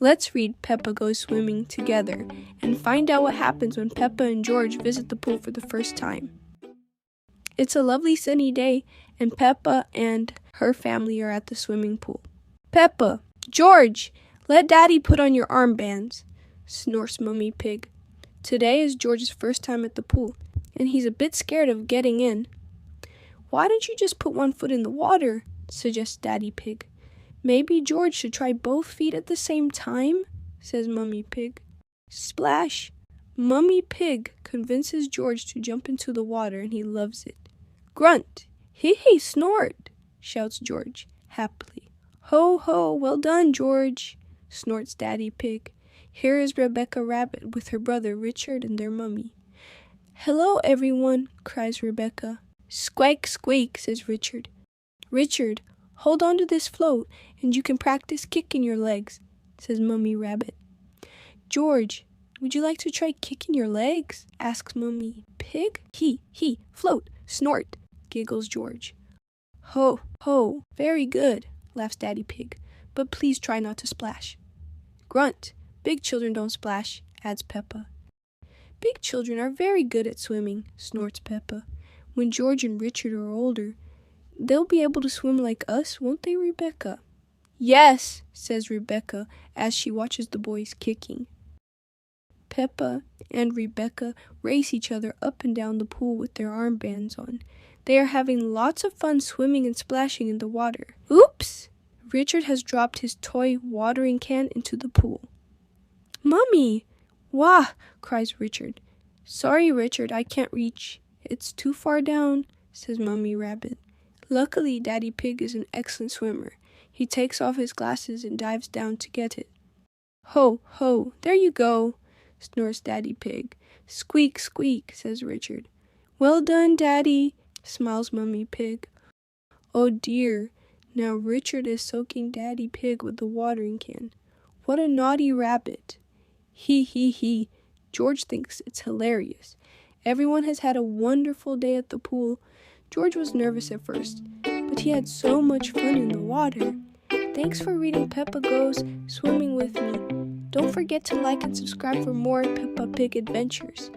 Let's read Peppa Goes Swimming together and find out what happens when Peppa and George visit the pool for the first time. It's a lovely sunny day, and Peppa and her family are at the swimming pool. Peppa, George, let Daddy put on your armbands, snorts Mummy Pig. Today is George's first time at the pool, and he's a bit scared of getting in. Why don't you just put one foot in the water, suggests Daddy Pig. Maybe George should try both feet at the same time, says Mummy Pig. Splash! Mummy Pig convinces George to jump into the water, and he loves it. Grunt! Hee-hee, snort! Shouts George, happily. Ho, ho, well done, George, snorts Daddy Pig. Here is Rebecca Rabbit with her brother Richard and their mummy. Hello, everyone, cries Rebecca. Squeak, squeak, says Richard. Richard, hold on to this float, and you can practice kicking your legs, says Mummy Rabbit. George, would you like to try kicking your legs? Asks Mummy Pig. He, float, snort, giggles George. Ho, ho, very good, laughs Daddy Pig, but please try not to splash. Grunt, big children don't splash, adds Peppa. Big children are very good at swimming, snorts Peppa. When George and Richard are older, they'll be able to swim like us, won't they, Rebecca? Yes, says Rebecca as she watches the boys kicking. Peppa and Rebecca race each other up and down the pool with their armbands on. They are having lots of fun swimming and splashing in the water. Oops! Richard has dropped his toy watering can into the pool. Mummy! Wah! Cries Richard. Sorry, Richard, I can't reach. It's too far down, says Mummy Rabbit. Luckily, Daddy Pig is an excellent swimmer. He takes off his glasses and dives down to get it. Ho, ho, there you go, snorts Daddy Pig. Squeak, squeak, says Richard. Well done, Daddy, smiles Mummy Pig. Oh dear, now Richard is soaking Daddy Pig with the watering can. What a naughty rabbit. He. George thinks it's hilarious. Everyone has had a wonderful day at the pool. George was nervous at first, but he had so much fun in the water. Thanks for reading Peppa Goes Swimming with me. Don't forget to like and subscribe for more Peppa Pig adventures.